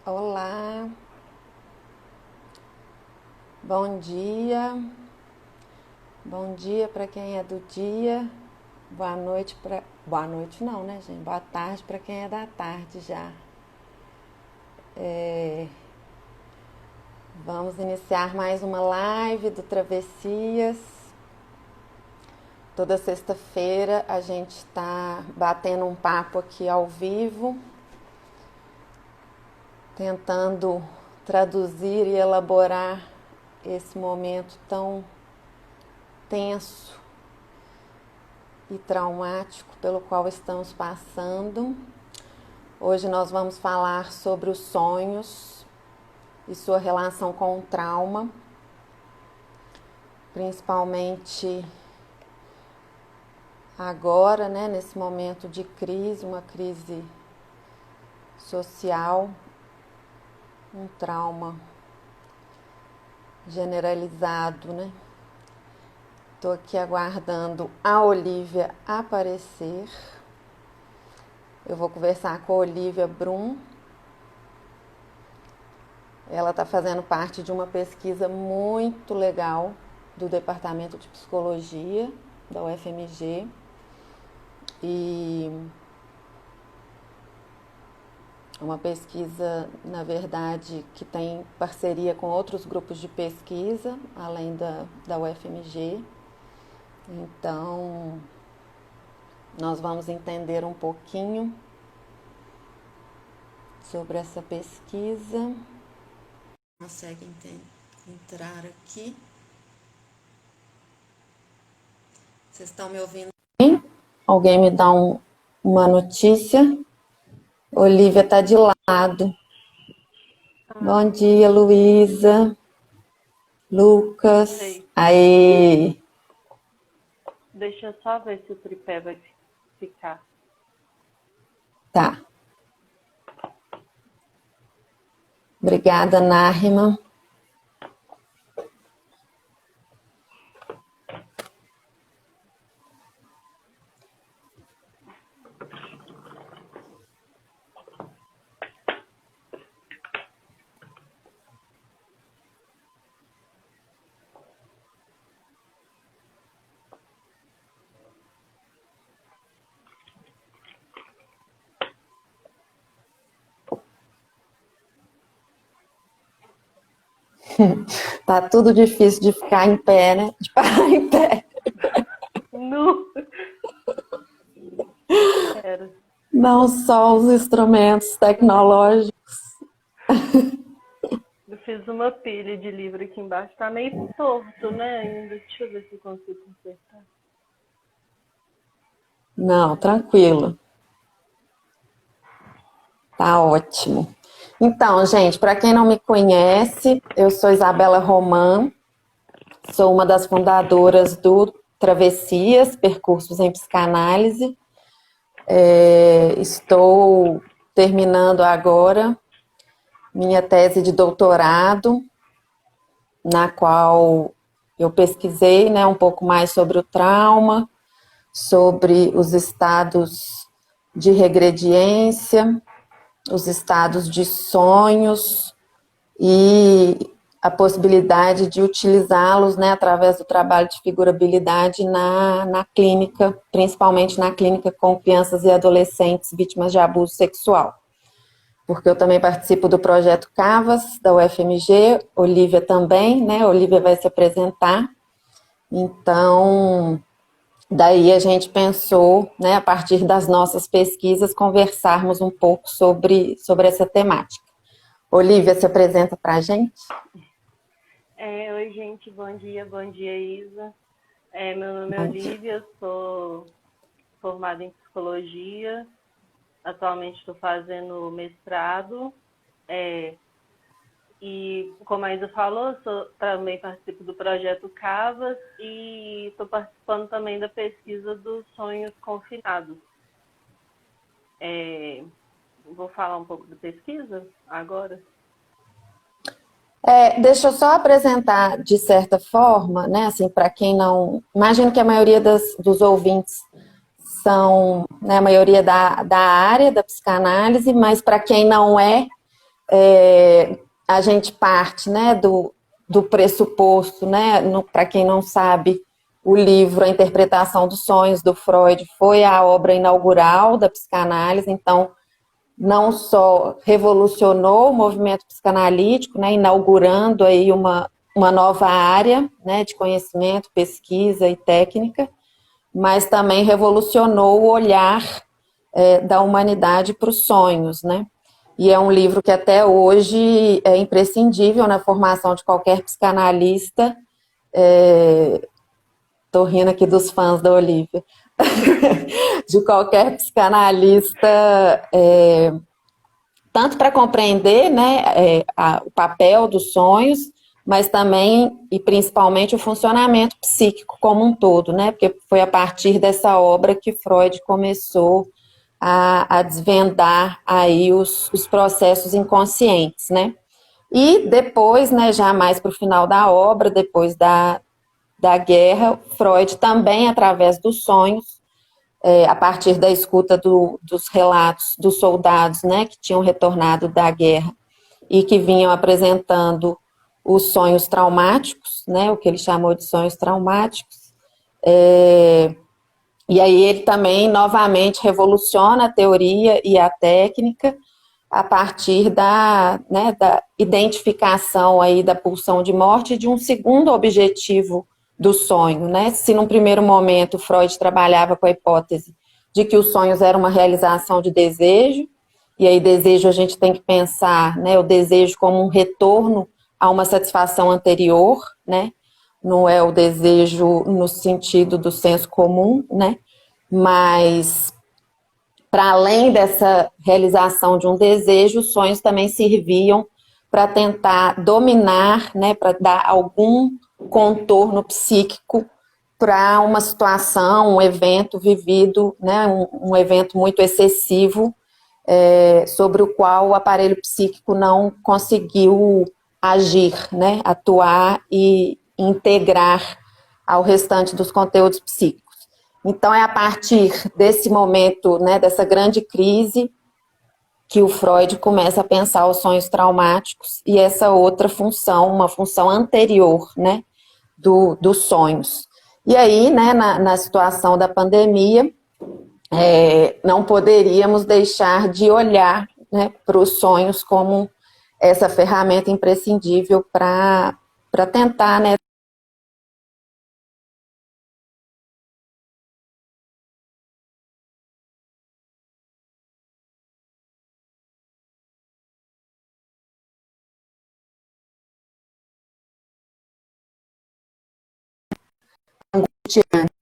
Olá, bom dia. Bom dia para quem é do dia. Boa noite para. Boa noite não, né, gente? Boa tarde para quem é da tarde já. Vamos iniciar mais uma live do Travessias. Toda sexta-feira a gente está batendo um papo aqui ao vivo, tentando traduzir e elaborar esse momento tão tenso e traumático pelo qual estamos passando. Hoje nós vamos falar sobre os sonhos e sua relação com o trauma, principalmente agora, né, nesse momento de crise, uma crise social, um trauma generalizado, né? Estou aqui aguardando a Olivia aparecer. Eu vou conversar com a Olivia Brum. Ela está fazendo parte de uma pesquisa muito legal do Departamento de Psicologia da UFMG. E uma pesquisa, na verdade, que tem parceria com outros grupos de pesquisa, além da UFMG. Então, nós vamos entender um pouquinho sobre essa pesquisa. Consegue entrar aqui? Vocês estão me ouvindo bem? Alguém me dá uma notícia? Olivia está de lado. Bom dia, Luísa. Lucas. Sei. Aê! Deixa eu só ver se o tripé vai ficar. Tá. Obrigada, Nárima. Tá tudo difícil de ficar em pé, né? De parar em pé. Nu! Quero. Não só os instrumentos tecnológicos. Eu fiz uma pilha de livro aqui embaixo. Tá meio torto, né? Ainda. Deixa eu ver se eu consigo consertar. Não, tranquilo. Tá ótimo. Então, gente, para quem não me conhece, eu sou Isabela Roman, sou uma das fundadoras do Travessias, Percursos em Psicanálise. Estou terminando agora minha tese de doutorado, na qual eu pesquisei, né, um pouco mais sobre o trauma, sobre os estados de regrediência, os estados de sonhos e a possibilidade de utilizá-los, né, através do trabalho de figurabilidade na clínica, principalmente na clínica com crianças e adolescentes vítimas de abuso sexual. Porque eu também participo do projeto Cavas, da UFMG, Olivia também, né, Olivia vai se apresentar. Então, daí a gente pensou, né, a partir das nossas pesquisas, conversarmos um pouco sobre essa temática. Olivia, se apresenta para a gente. Oi, gente. Bom dia, Isa. Meu nome é Olivia, eu sou formada em psicologia. Atualmente estou fazendo mestrado. E, como a Isa falou, também participo do projeto Cavas e estou participando também da pesquisa dos sonhos confinados. Vou falar um pouco da pesquisa agora. Deixa eu só apresentar de certa forma, né, assim, para quem não... Imagino que a maioria dos ouvintes são, né, a maioria da área da psicanálise, mas para quem não é, A gente parte, né, do pressuposto, né, para quem não sabe, o livro A Interpretação dos Sonhos, do Freud, foi a obra inaugural da psicanálise, então não só revolucionou o movimento psicanalítico, né, inaugurando aí uma nova área, né, de conhecimento, pesquisa e técnica, mas também revolucionou o olhar da humanidade para os sonhos, né? E é um livro que até hoje é imprescindível na formação de qualquer psicanalista. Estou rindo aqui dos fãs da Olivia. De qualquer psicanalista, tanto para compreender, né, o papel dos sonhos, mas também e principalmente o funcionamento psíquico como um todo, né? Porque foi a partir dessa obra que Freud começou a desvendar aí os processos inconscientes, né? E depois, né, já mais para o final da obra, depois da guerra, Freud também, através dos sonhos, a partir da escuta dos relatos dos soldados, né, que tinham retornado da guerra e que vinham apresentando os sonhos traumáticos, né, o que ele chamou de sonhos traumáticos, e aí ele também, novamente, revoluciona a teoria e a técnica a partir da identificação aí da pulsão de morte de um segundo objetivo do sonho, né? Se num primeiro momento Freud trabalhava com a hipótese de que os sonhos eram uma realização de desejo, e aí desejo a gente tem que pensar, né, o desejo como um retorno a uma satisfação anterior, né? Não é o desejo no sentido do senso comum, né? Mas para além dessa realização de um desejo, os sonhos também serviam para tentar dominar, né, para dar algum contorno psíquico para uma situação, um evento vivido, né, um evento muito excessivo, sobre o qual o aparelho psíquico não conseguiu agir, né, atuar e integrar ao restante dos conteúdos psíquicos. Então, é a partir desse momento, né, dessa grande crise, que o Freud começa a pensar os sonhos traumáticos e essa outra função, uma função anterior, né, dos sonhos. E aí, né, na situação da pandemia, não poderíamos deixar de olhar, né, para os sonhos como essa ferramenta imprescindível para tentar, né,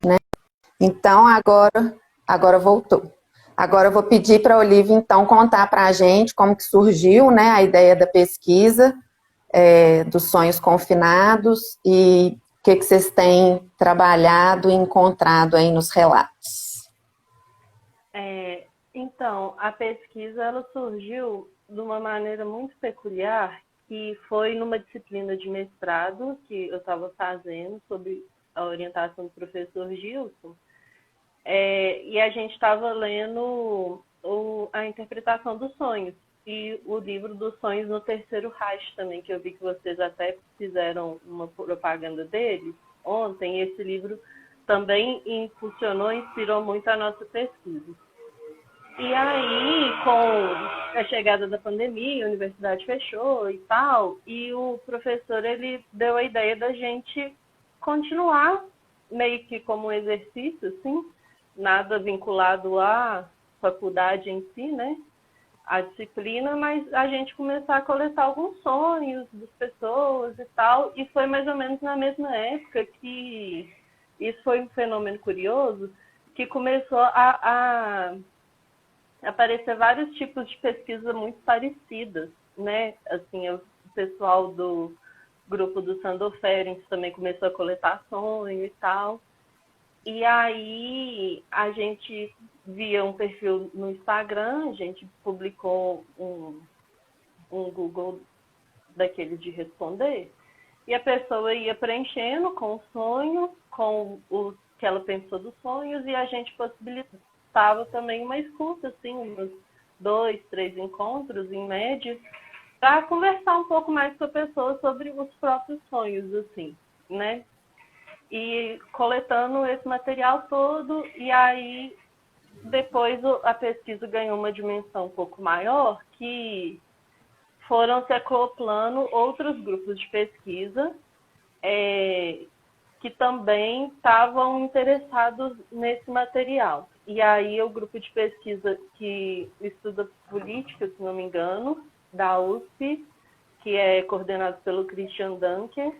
né? Então, agora voltou. Agora eu vou pedir para a Olivia, então, contar para a gente como que surgiu, né, a ideia da pesquisa dos sonhos confinados e o que vocês têm trabalhado e encontrado aí nos relatos. Então, a pesquisa ela surgiu de uma maneira muito peculiar, que foi numa disciplina de mestrado que eu estava fazendo, sob a orientação do professor Gilson, e a gente estava lendo a interpretação dos sonhos e o livro dos sonhos no Terceiro Reich também, que eu vi que vocês até fizeram uma propaganda dele ontem. Esse livro também impulsionou, inspirou muito a nossa pesquisa. E aí, com a chegada da pandemia, a universidade fechou e tal, e o professor ele deu a ideia da gente continuar meio que como um exercício, assim, nada vinculado à faculdade em si, né, a disciplina, mas a gente começar a coletar alguns sonhos das pessoas e tal, e foi mais ou menos na mesma época que isso foi um fenômeno curioso, que começou a aparecer vários tipos de pesquisa muito parecidas, né? Assim, o pessoal do grupo do Sandor Ferencz também começou a coletar sonho e tal. E aí a gente via um perfil no Instagram, a gente publicou um Google daquele de responder, e a pessoa ia preenchendo com o sonho, com o que ela pensou dos sonhos, e a gente possibilitava também uma escuta, assim, uns 2, 3 encontros, em média, para conversar um pouco mais com a pessoa sobre os próprios sonhos, assim, né? E coletando esse material todo, e aí depois a pesquisa ganhou uma dimensão um pouco maior, que foram se acoplando outros grupos de pesquisa que também estavam interessados nesse material. E aí o grupo de pesquisa que estuda política, se não me engano, da USP, que é coordenado pelo Christian Dunker.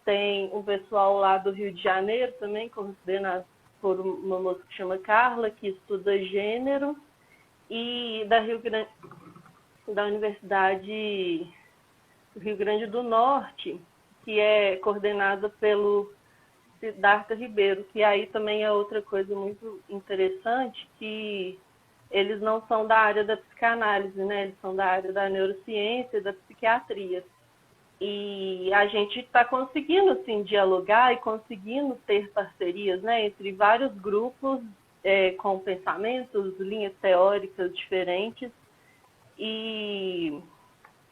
Tem um pessoal lá do Rio de Janeiro também, coordenado por uma moça que chama Carla, que estuda gênero, e da Universidade do Rio Grande do Norte, que é coordenada pelo Siddhartha Ribeiro, que aí também é outra coisa muito interessante, que eles não são da área da psicanálise, né? Eles são da área da neurociência e da psiquiatria. E a gente está conseguindo, assim, dialogar e conseguindo ter parcerias, né, entre vários grupos com pensamentos, linhas teóricas diferentes. E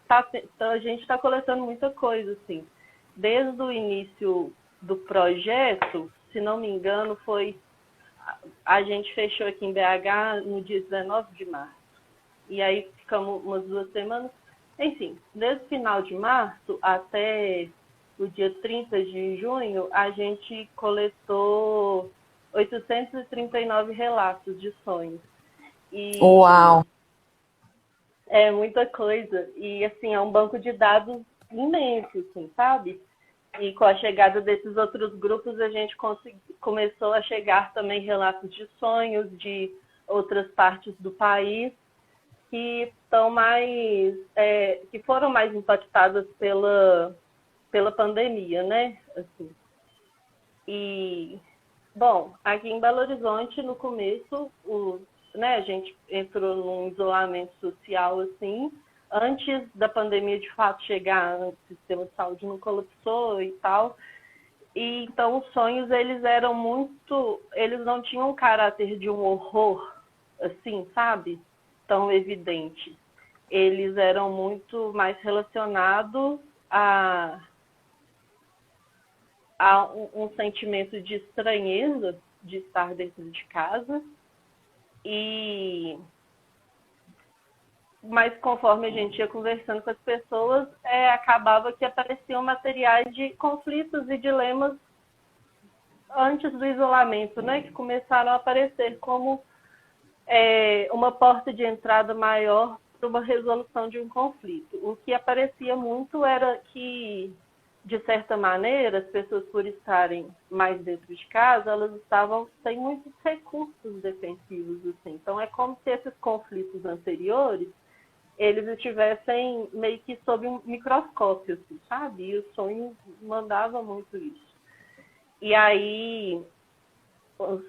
a gente está coletando muita coisa, assim. Desde o início do projeto, se não me engano, a gente fechou aqui em BH no dia 19 de março. E aí ficamos umas 2 semanas. Enfim, desde o final de março até o dia 30 de junho, a gente coletou 839 relatos de sonhos. Uau! É muita coisa. E, assim, é um banco de dados imenso, assim, sabe? E com a chegada desses outros grupos, a gente começou a chegar também relatos de sonhos de outras partes do país que que foram mais impactadas pela pandemia, né? Assim. E, bom, aqui em Belo Horizonte, no começo, a gente entrou num isolamento social, assim, antes da pandemia de fato chegar, o sistema de saúde não colapsou e tal. E então os sonhos, eles não tinham um caráter de um horror, assim, sabe? Tão evidente. Eles eram muito mais relacionados a um sentimento de estranheza de estar dentro de casa. Mas conforme a gente ia conversando com as pessoas, acabava que apareciam materiais de conflitos e dilemas antes do isolamento, né? Que começaram a aparecer como uma porta de entrada maior para uma resolução de um conflito. O que aparecia muito era que, de certa maneira, as pessoas, por estarem mais dentro de casa, elas estavam sem muitos recursos defensivos, assim. Então, é como se esses conflitos anteriores, eles estivessem meio que sob um microscópio, assim, sabe? E o sonho mandava muito isso. E aí,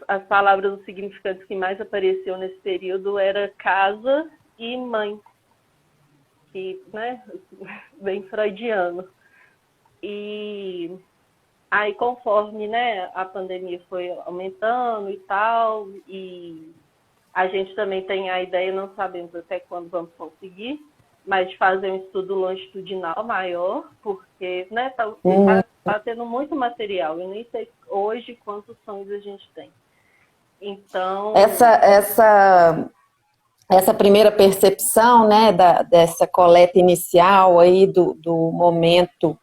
as palavras significantes que mais apareciam nesse período era casa e mãe, que, né, bem freudiano. E aí, conforme, né, a pandemia foi aumentando e tal, e a gente também tem a ideia, não sabemos até quando vamos conseguir, mas de fazer um estudo longitudinal maior, porque, né, tá tendo muito material. Eu nem sei hoje quantos sonhos a gente tem. Então... Essa primeira percepção, né, dessa coleta inicial aí do momento,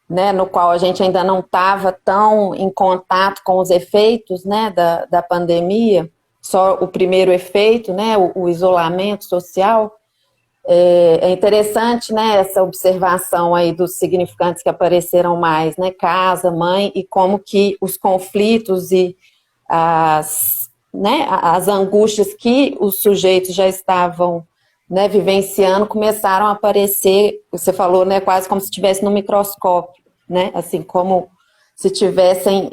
né, no qual a gente ainda não estava tão em contato com os efeitos, né, da pandemia, só o primeiro efeito, né, o isolamento social. É interessante, né, essa observação aí dos significantes que apareceram mais, né, casa, mãe, e como que os conflitos e as angústias que os sujeitos já estavam, né, vivenciando começaram a aparecer, você falou, né, quase como se estivesse no microscópio, né, assim, como se tivessem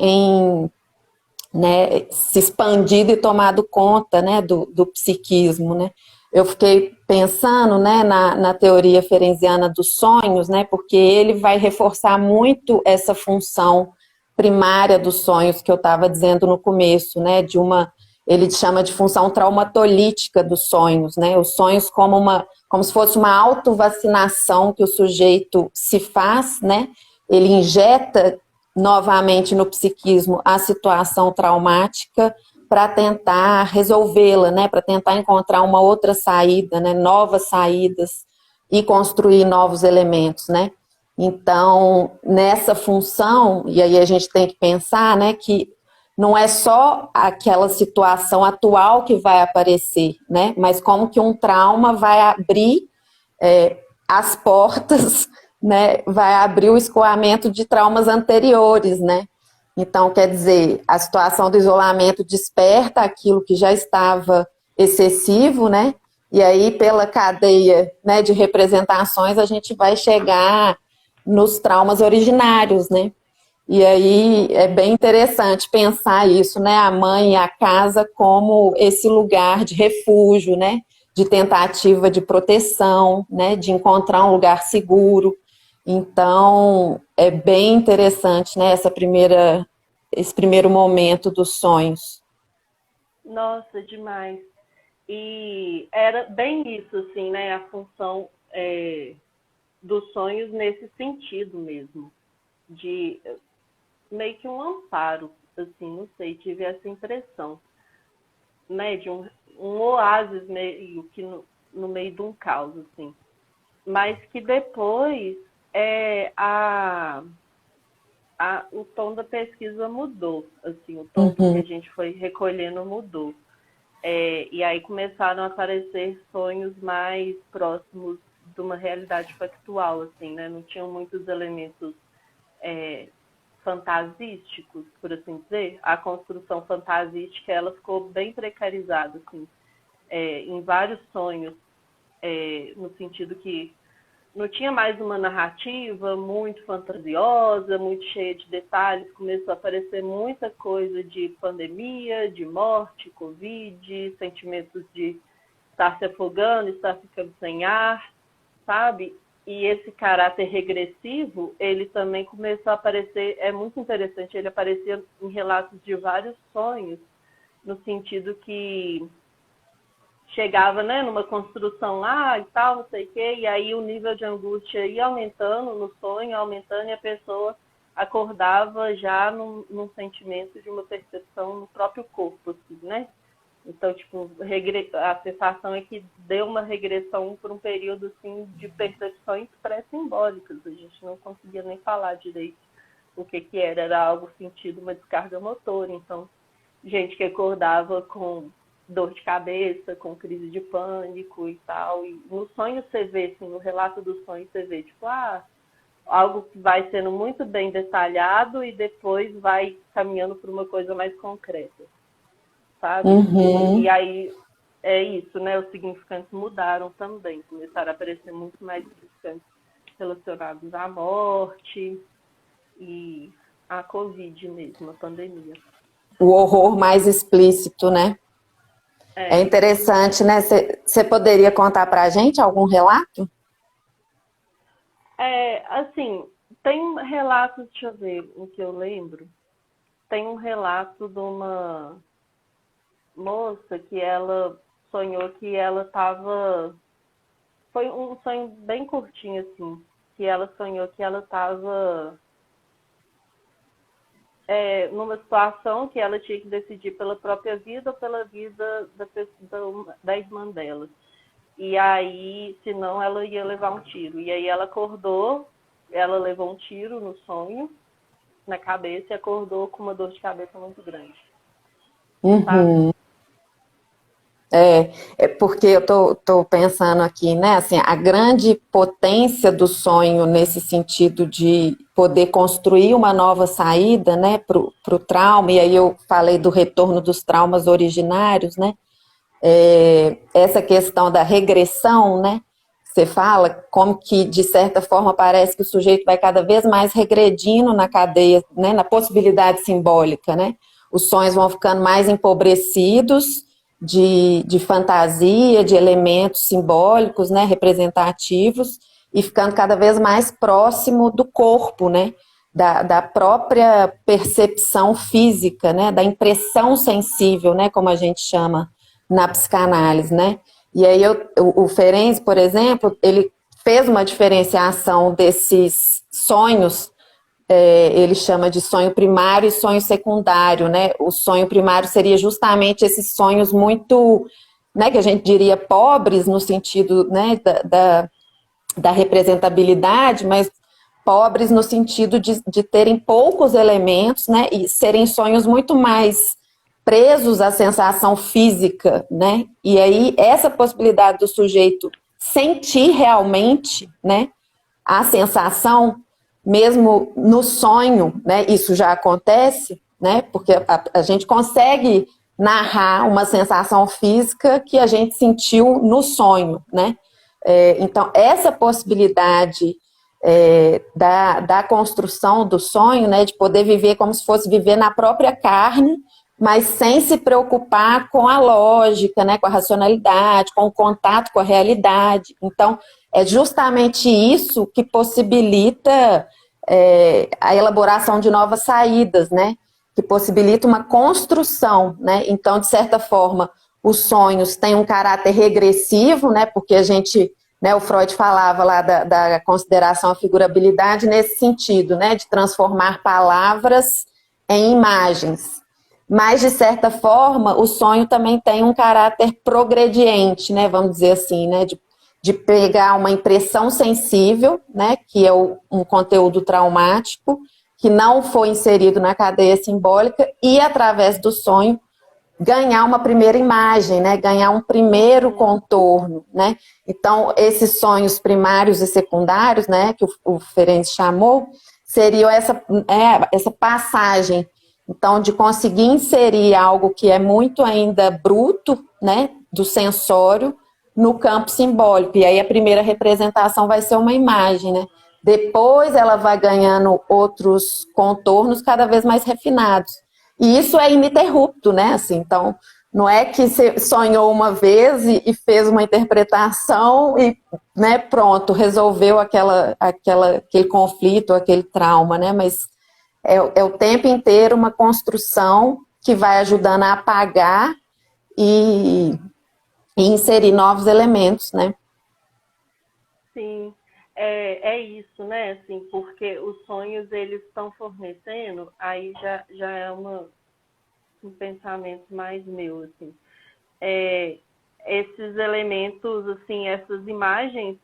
né, se expandido e tomado conta, né, do psiquismo, né. Eu fiquei pensando, né, na teoria ferenciana dos sonhos, né, porque ele vai reforçar muito essa função primária dos sonhos que eu estava dizendo no começo, né, de uma ele chama de função traumatolítica dos sonhos, né? Os sonhos como se fosse uma autovacinação que o sujeito se faz, né? Ele injeta novamente no psiquismo a situação traumática para tentar resolvê-la, né? Para tentar encontrar uma outra saída, né? Novas saídas e construir novos elementos, né? Então, nessa função, e aí a gente tem que pensar, né, que não é só aquela situação atual que vai aparecer, né? Mas como que um trauma vai abrir as portas, né? Vai abrir o escoamento de traumas anteriores, né? Então, quer dizer, a situação do isolamento desperta aquilo que já estava excessivo, né? E aí, pela cadeia, né, de representações, a gente vai chegar nos traumas originários, né? E aí é bem interessante pensar isso, né? A mãe e a casa como esse lugar de refúgio, né? De tentativa de proteção, né? De encontrar um lugar seguro. Então, é bem interessante, né? Esse primeiro momento dos sonhos. Nossa, demais. E era bem isso, assim, né? A função dos sonhos nesse sentido mesmo. De meio que um amparo, assim, não sei, tive essa impressão, né, de um oásis meio que no meio de um caos, assim. Mas que depois o tom da pesquisa mudou, assim, o tom que a gente foi recolhendo mudou. E aí começaram a aparecer sonhos mais próximos de uma realidade factual, assim, né? Não tinham muitos elementos fantasísticos, por assim dizer. A construção fantasística, ela ficou bem precarizada, assim, em vários sonhos, no sentido que não tinha mais uma narrativa muito fantasiosa, muito cheia de detalhes, começou a aparecer muita coisa de pandemia, de morte, Covid, sentimentos de estar se afogando, estar ficando sem ar, sabe? E esse caráter regressivo, ele também começou a aparecer, é muito interessante, ele aparecia em relatos de vários sonhos, no sentido que chegava, né, numa construção lá e tal, não sei o quê, e aí o nível de angústia ia aumentando no sonho, aumentando, e a pessoa acordava já num sentimento de uma percepção no próprio corpo, assim, né? Então, tipo, a sensação é que deu uma regressão por um período, assim, de percepções pré-simbólicas. A gente não conseguia nem falar direito o que era. Era algo sentido, uma descarga motora. Então, gente que acordava com dor de cabeça, com crise de pânico e tal. E no sonho você vê, assim, no relato do sonho você vê, tipo, algo que vai sendo muito bem detalhado e depois vai caminhando para uma coisa mais concreta, sabe? E aí é isso, né? Os significantes mudaram também, começaram a aparecer muito mais significantes relacionados à morte e à Covid mesmo, a pandemia. O horror mais explícito, né? É interessante, né? Você poderia contar para a gente algum relato? Assim, tem relatos, deixa eu ver o que eu lembro. Tem um relato de uma moça que ela sonhou que ela estava... Foi um sonho bem curtinho, assim, que ela sonhou que ela estava numa situação que ela tinha que decidir pela própria vida ou pela vida da irmã dela. E aí, senão, ela ia levar um tiro. E aí ela acordou, ela levou um tiro no sonho, na cabeça, e acordou com uma dor de cabeça muito grande. Sabe? Porque eu tô pensando aqui, né, assim, a grande potência do sonho nesse sentido de poder construir uma nova saída, né, pro trauma, e aí eu falei do retorno dos traumas originários, né, essa questão da regressão, né, você fala como que, de certa forma, parece que o sujeito vai cada vez mais regredindo na cadeia, né, na possibilidade simbólica, né, os sonhos vão ficando mais empobrecidos, de fantasia, de elementos simbólicos, né, representativos, e ficando cada vez mais próximo do corpo, né, da própria percepção física, né, da impressão sensível, né, como a gente chama na psicanálise, né. E aí o Ferenczi, por exemplo, ele fez uma diferenciação desses sonhos, ele chama de sonho primário e sonho secundário, né. O sonho primário seria justamente esses sonhos muito, né, que a gente diria pobres no sentido, né, da representabilidade, mas pobres no sentido de terem poucos elementos, né, e serem sonhos muito mais presos à sensação física, né, e aí essa possibilidade do sujeito sentir realmente, né, a sensação, mesmo no sonho, né, isso já acontece, né, porque a gente consegue narrar uma sensação física que a gente sentiu no sonho, né, então essa possibilidade da construção do sonho, né, de poder viver como se fosse viver na própria carne, mas sem se preocupar com a lógica, né, com a racionalidade, com o contato com a realidade. Então, é justamente isso que possibilita a elaboração de novas saídas, né, que possibilita uma construção, né. Então, de certa forma, os sonhos têm um caráter regressivo, né, porque a gente, né, o Freud falava lá da consideração à figurabilidade nesse sentido, né, de transformar palavras em imagens. Mas, de certa forma, o sonho também tem um caráter progrediente, né, vamos dizer assim, né, de pegar uma impressão sensível, né, que é um conteúdo traumático, que não foi inserido na cadeia simbólica, e, através do sonho, ganhar uma primeira imagem, né, ganhar um primeiro contorno, né. Então, esses sonhos primários e secundários, né, que o Ferenczi chamou, seriam essa passagem, então, de conseguir inserir algo que é muito ainda bruto, né, do sensório, no campo simbólico. E aí a primeira representação vai ser uma imagem, né. Depois ela vai ganhando outros contornos cada vez mais refinados. E isso é ininterrupto, né, assim, então, não é que você sonhou uma vez e fez uma interpretação e, né, pronto, resolveu aquele conflito, aquele trauma, né, mas é o tempo inteiro uma construção que vai ajudando a apagar e inserir novos elementos, né. Sim, é isso, né, assim, porque os sonhos, eles estão fornecendo, aí já é um pensamento mais meu, assim, esses elementos, assim, essas imagens,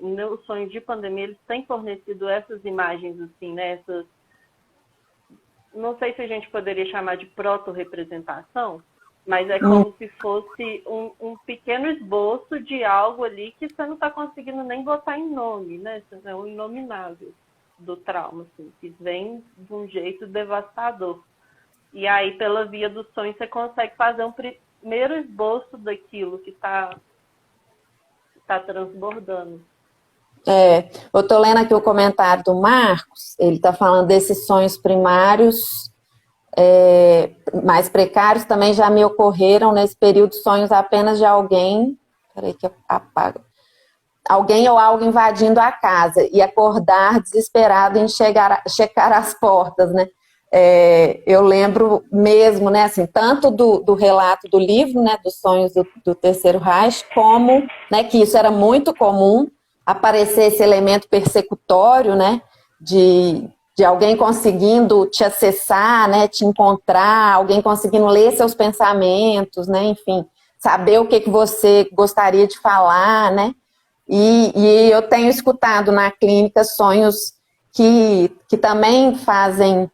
no sonho de pandemia, eles têm fornecido essas imagens, assim, né, não sei se a gente poderia chamar de proto-representação, mas é como se fosse um pequeno esboço de algo ali que você não está conseguindo nem botar em nome, né? É um inominável do trauma, assim, que vem de um jeito devastador. E aí, pela via do sonho, você consegue fazer um primeiro esboço daquilo que está transbordando. Eu estou lendo aqui o comentário do Marcos, ele está falando desses sonhos primários mais precários, também já me ocorreram nesse período sonhos apenas de alguém, peraí que eu apago, alguém ou algo invadindo a casa e acordar desesperado em checar as portas, né? Eu lembro mesmo, né, assim, tanto do relato do livro, né, dos sonhos do Terceiro Reich, como, né, que isso era muito comum, aparecer esse elemento persecutório, né, de alguém conseguindo te acessar, né, te encontrar, alguém conseguindo ler seus pensamentos, né, enfim, saber o que você gostaria de falar, né, e eu tenho escutado na clínica sonhos que também fazem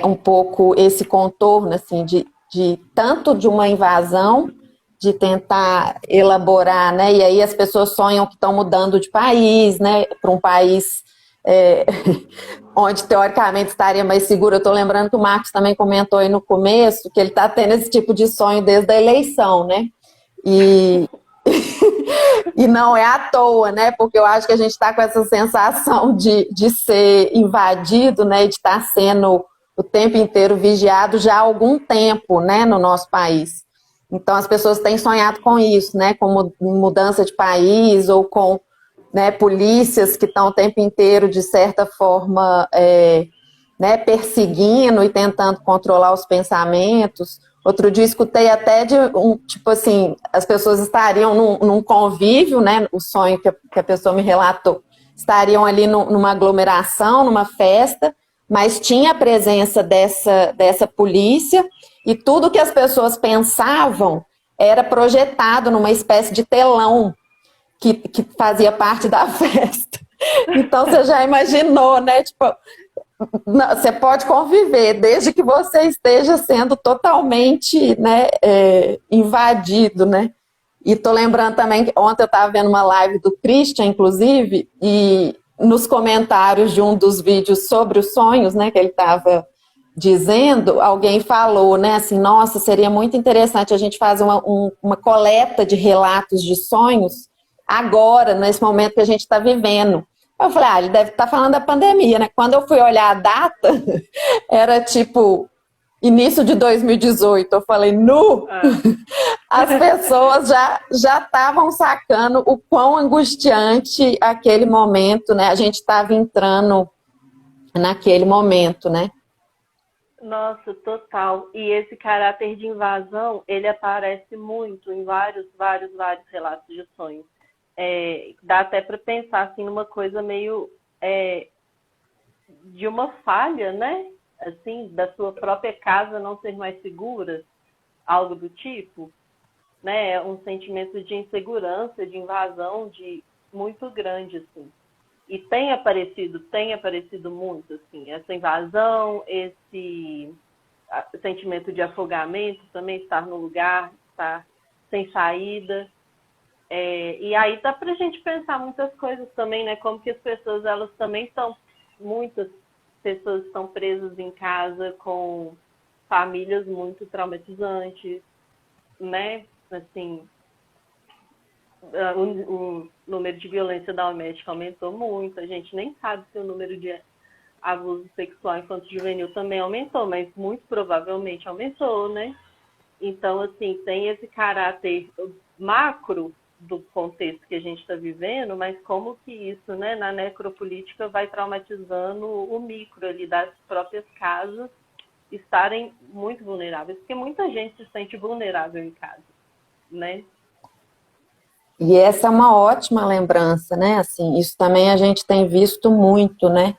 um pouco esse contorno, assim, de tanto de uma invasão, de tentar elaborar, né, e aí as pessoas sonham que estão mudando de país, né, para um país onde teoricamente estaria mais seguro. Eu estou lembrando que o Marcos também comentou aí no começo que ele está tendo esse tipo de sonho desde a eleição, né, e não é à toa, né, porque eu acho que a gente está com essa sensação de ser invadido, né, de estar sendo o tempo inteiro vigiado já há algum tempo, né, no nosso país. Então as pessoas têm sonhado com isso, né, com mudança de país ou com né, polícias que estão o tempo inteiro, de certa forma, né, perseguindo e tentando controlar os pensamentos. Outro dia escutei até de tipo assim, as pessoas estariam num convívio, né? O sonho que a pessoa me relatou, estariam ali numa aglomeração, numa festa, mas tinha a presença dessa polícia, e tudo que as pessoas pensavam era projetado numa espécie de telão que fazia parte da festa. Então você já imaginou, né? Tipo, não, você pode conviver, desde que você esteja sendo totalmente, né, invadido, né? E tô lembrando também que ontem eu estava vendo uma live do Christian, inclusive, e nos comentários de um dos vídeos sobre os sonhos, né, que ele estava dizendo, alguém falou, né, assim, nossa, seria muito interessante a gente fazer uma coleta de relatos de sonhos agora, nesse momento que a gente está vivendo. Eu falei, ele deve estar falando da pandemia, né? Quando eu fui olhar a data, era tipo início de 2018. Eu falei, nu! As pessoas já estavam sacando o quão angustiante aquele momento, né? A gente estava entrando naquele momento, né? Nossa, total. E esse caráter de invasão, ele aparece muito em vários relatos de sonhos. Dá até para pensar assim numa coisa meio de uma falha, né? Assim, da sua própria casa não ser mais segura, algo do tipo, né? Um sentimento de insegurança, de invasão, de muito grande, assim. E tem aparecido muito, assim, essa invasão, esse sentimento de afogamento, também estar no lugar, estar sem saída. E aí dá pra gente pensar muitas coisas também, né? Como que as pessoas, elas também estão, muitas pessoas estão presas em casa com famílias muito traumatizantes, né? Assim, o número de violência doméstica aumentou muito. A gente nem sabe se o número de abuso sexual infanto-juvenil também aumentou, mas muito provavelmente aumentou, né? Então, assim, tem esse caráter macro do contexto que a gente está vivendo, mas como que isso, né, na necropolítica vai traumatizando o micro ali das próprias casas estarem muito vulneráveis, porque muita gente se sente vulnerável em casa, né? E essa é uma ótima lembrança, né? Assim, isso também a gente tem visto muito, né?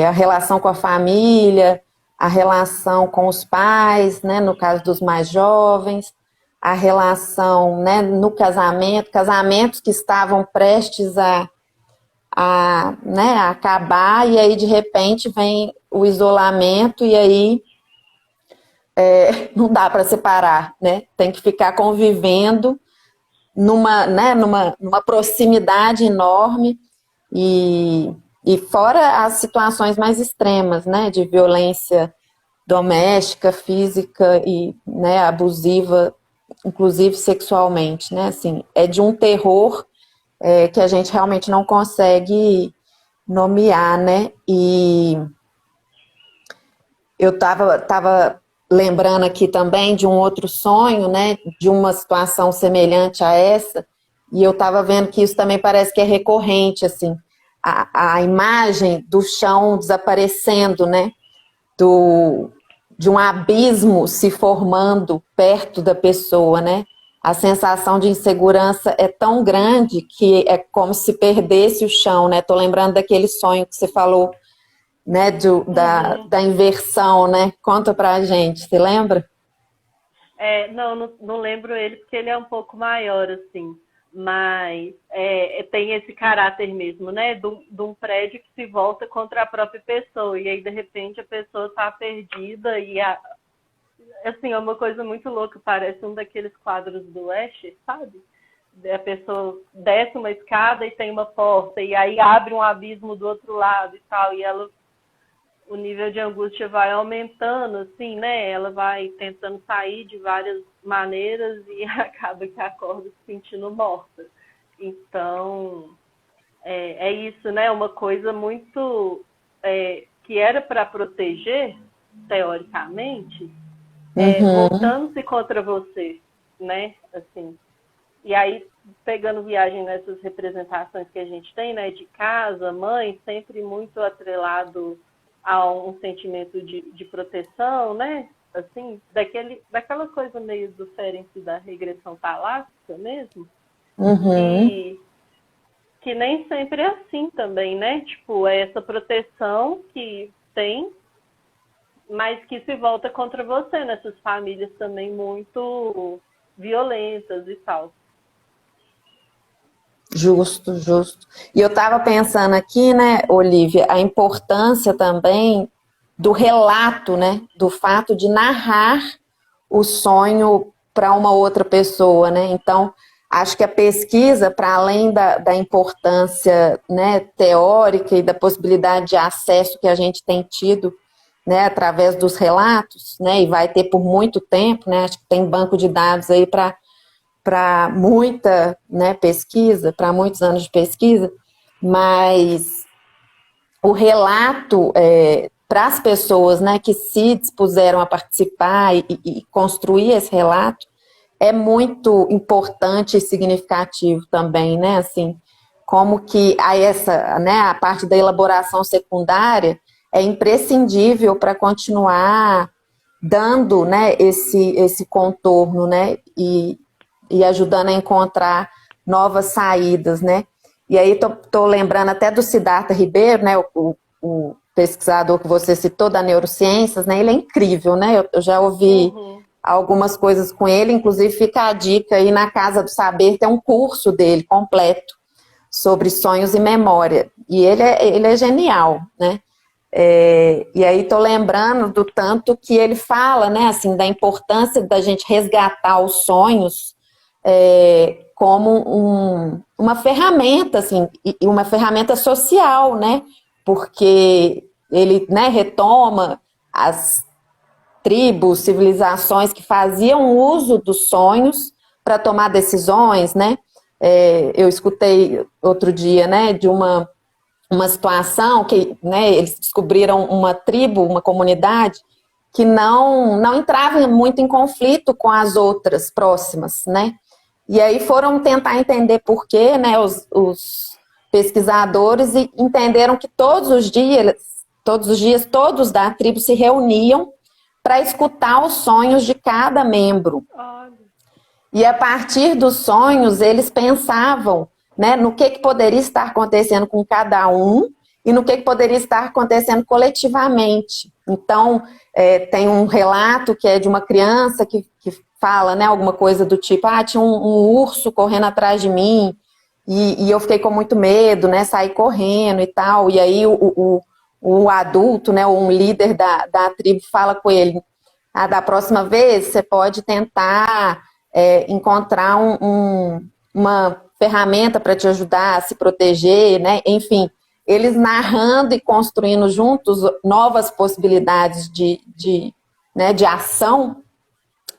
A relação com a família, a relação com os pais, né? No caso dos mais jovens, a relação, né, no casamento, casamentos que estavam prestes né, a acabar, e aí de repente vem o isolamento, e aí não dá para separar, né? Tem que ficar convivendo numa proximidade enorme, e fora as situações mais extremas, né, de violência doméstica, física e, né, abusiva, inclusive sexualmente, né, assim, é de um terror que a gente realmente não consegue nomear, né, e eu estava lembrando aqui também de um outro sonho, né, de uma situação semelhante a essa, e eu estava vendo que isso também parece que é recorrente, assim, a imagem do chão desaparecendo, né, de um abismo se formando perto da pessoa, né, a sensação de insegurança é tão grande que é como se perdesse o chão, né, tô lembrando daquele sonho que você falou, né, da inversão, né? Conta pra gente, você lembra? Não lembro ele porque ele é um pouco maior, assim, mas tem esse caráter mesmo, né, de um prédio que se volta contra a própria pessoa, e aí de repente a pessoa está perdida, e assim, é uma coisa muito louca, parece um daqueles quadros do Escher, sabe? A pessoa desce uma escada e tem uma porta, e aí abre um abismo do outro lado e tal, e o nível de angústia vai aumentando, assim, né? Ela vai tentando sair de várias maneiras e acaba que acorda se sentindo morta. Então, é isso, né? Uma coisa muito que era para proteger, teoricamente, voltando-se contra você, né? Assim, E aí, pegando viagem nessas representações que a gente tem, né, de casa, mãe, sempre muito atrelado a um sentimento de proteção, né, assim, daquela coisa meio do Ferenc da regressão talássica mesmo, Uhum. que nem sempre é assim também, né, tipo, é essa proteção que tem, mas que se volta contra você nessas famílias também muito violentas e tal. Justo, justo. E eu estava pensando aqui, né, Olivia, a importância também do relato, né, do fato de narrar o sonho para uma outra pessoa, né? Então, acho que a pesquisa, para além da importância, né, teórica e da possibilidade de acesso que a gente tem tido, né, através dos relatos, né, e vai ter por muito tempo, né? Acho que tem banco de dados aí para muita, né, pesquisa, para muitos anos de pesquisa, mas o relato para as pessoas, né, que se dispuseram a participar e construir esse relato é muito importante e significativo também, né, assim, como que a parte da elaboração secundária é imprescindível para continuar dando, né, esse contorno, né, e ajudando a encontrar novas saídas, né. E aí tô lembrando até do Siddhartha Ribeiro, né, o pesquisador que você citou da neurociências, né, ele é incrível, né, eu já ouvi algumas coisas com ele, inclusive fica a dica aí na Casa do Saber, tem um curso dele completo sobre sonhos e memória, e ele é genial, né. E aí estou lembrando do tanto que ele fala, né, assim, da importância da gente resgatar os sonhos como uma ferramenta, assim, e uma ferramenta social, né, porque ele, né, retoma as tribos, civilizações que faziam uso dos sonhos para tomar decisões, né. Eu escutei outro dia, né, de uma situação que, né, eles descobriram uma tribo, uma comunidade que não entrava muito em conflito com as outras próximas, né? E aí foram tentar entender por quê, né? Os pesquisadores entenderam que todos os dias todos da tribo se reuniam para escutar os sonhos de cada membro. E a partir dos sonhos, eles pensavam, né, no que poderia estar acontecendo com cada um e no que poderia estar acontecendo coletivamente. Então, tem um relato que é de uma criança que fala, né, alguma coisa do tipo, tinha um urso correndo atrás de mim e eu fiquei com muito medo, né, saí correndo e tal. E aí o adulto, né, um líder da tribo fala com ele, da próxima vez você pode tentar encontrar uma ferramenta para te ajudar a se proteger, né? Enfim, eles narrando e construindo juntos novas possibilidades né, de ação,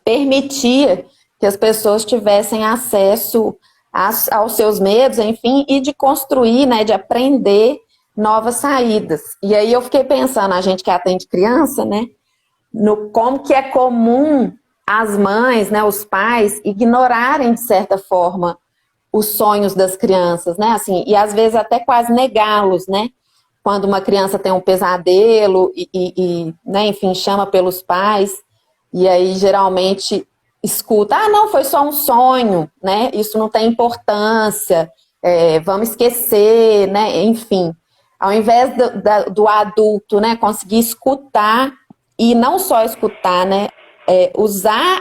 permitia que as pessoas tivessem acesso aos seus medos, enfim, e de construir, né, de aprender novas saídas. E aí eu fiquei pensando, a gente que atende criança, né, no como que é comum as mães, né, os pais, ignorarem, de certa forma, os sonhos das crianças, né, assim, e às vezes até quase negá-los, né, quando uma criança tem um pesadelo né, enfim, chama pelos pais, e aí geralmente escuta, não, foi só um sonho, né, isso não tem importância, vamos esquecer, né, enfim, ao invés do adulto, né, conseguir escutar, e não só escutar, né, usar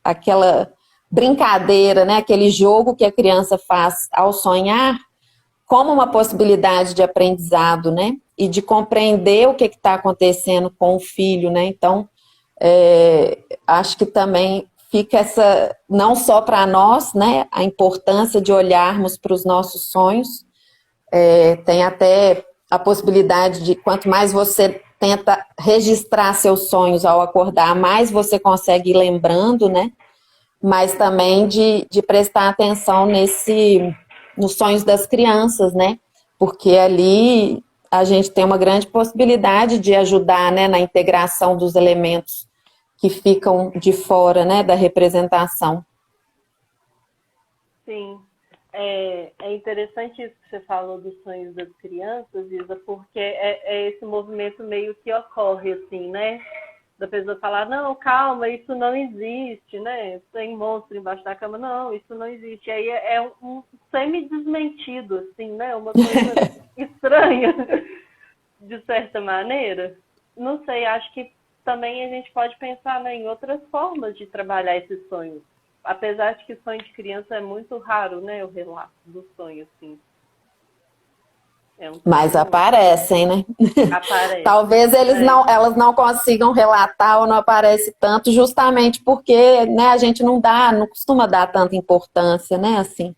aquela brincadeira, né, aquele jogo que a criança faz ao sonhar, como uma possibilidade de aprendizado, né, e de compreender o que está acontecendo com o filho, né, então, acho que também fica não só para nós, né, a importância de olharmos para os nossos sonhos, tem até a possibilidade de, quanto mais você tenta registrar seus sonhos ao acordar, mais você consegue ir lembrando, né? Mas também de prestar atenção nos sonhos das crianças, né? Porque ali a gente tem uma grande possibilidade de ajudar, né, na integração dos elementos que ficam de fora, né, da representação. Sim. É interessante isso que você falou dos sonhos das crianças, Isa, porque é esse movimento meio que ocorre, assim, né? Da pessoa falar, não, calma, isso não existe, né? Tem monstro embaixo da cama, não, isso não existe. Aí é um semi-desmentido, assim, né? Uma coisa estranha, de certa maneira. Não sei, acho que também a gente pode pensar, né, em outras formas de trabalhar esses sonhos. Apesar de que sonho de criança é muito raro, né, o relato do sonho, assim. Mas aparecem, né? Aparece. Talvez elas não consigam relatar ou não aparece tanto, justamente porque, né, a gente não costuma dar tanta importância, né, assim.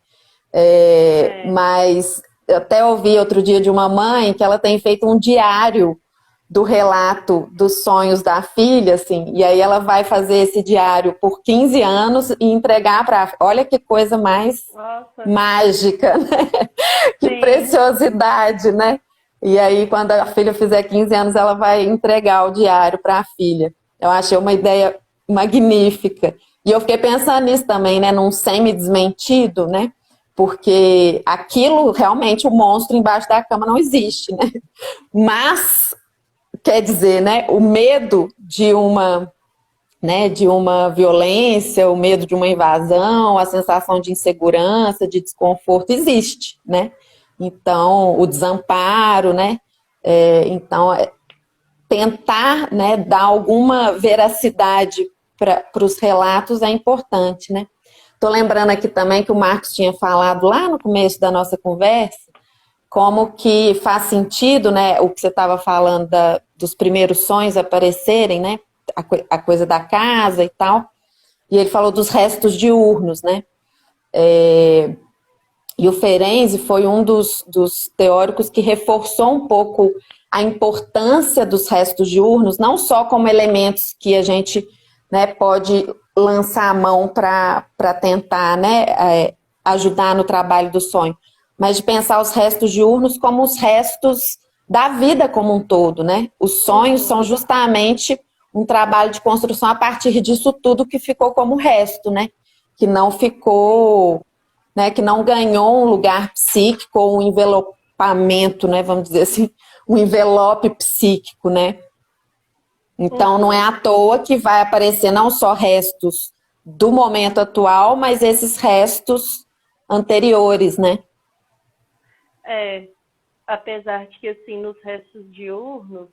Mas eu até ouvi outro dia de uma mãe que ela tem feito um diário do relato dos sonhos da filha, assim, e aí ela vai fazer esse diário por 15 anos e entregar para... Olha que coisa mais mágica, né? Que preciosidade, né? E aí, quando a filha fizer 15 anos, ela vai entregar o diário para a filha. Eu achei uma ideia magnífica. E eu fiquei pensando nisso também, né? Num semi-desmentido, né? Porque aquilo, realmente, o monstro embaixo da cama não existe, né? Mas... Quer dizer, né, o medo de uma violência, o medo de uma invasão, a sensação de insegurança, de desconforto existe, né? Então, o desamparo, né? Então, tentar, né, dar alguma veracidade para os relatos é importante, né? Estou lembrando aqui também que o Marcos tinha falado lá no começo da nossa conversa, como que faz sentido, né, o que você estava falando dos primeiros sonhos aparecerem, né, a coisa da casa e tal, e ele falou dos restos diurnos, né, e o Ferenczi foi um dos teóricos que reforçou um pouco a importância dos restos diurnos, não só como elementos que a gente, né, pode lançar a mão para tentar, né, ajudar no trabalho do sonho, mas de pensar os restos diurnos como os restos da vida como um todo, né? Os sonhos são justamente um trabalho de construção a partir disso tudo que ficou como resto, né? Que não ficou, né? Que não ganhou um lugar psíquico ou um envelopamento, né? Vamos dizer assim, um envelope psíquico, né? Então, não é à toa que vai aparecer não só restos do momento atual, mas esses restos anteriores, né? Apesar de que, assim, nos restos diurnos,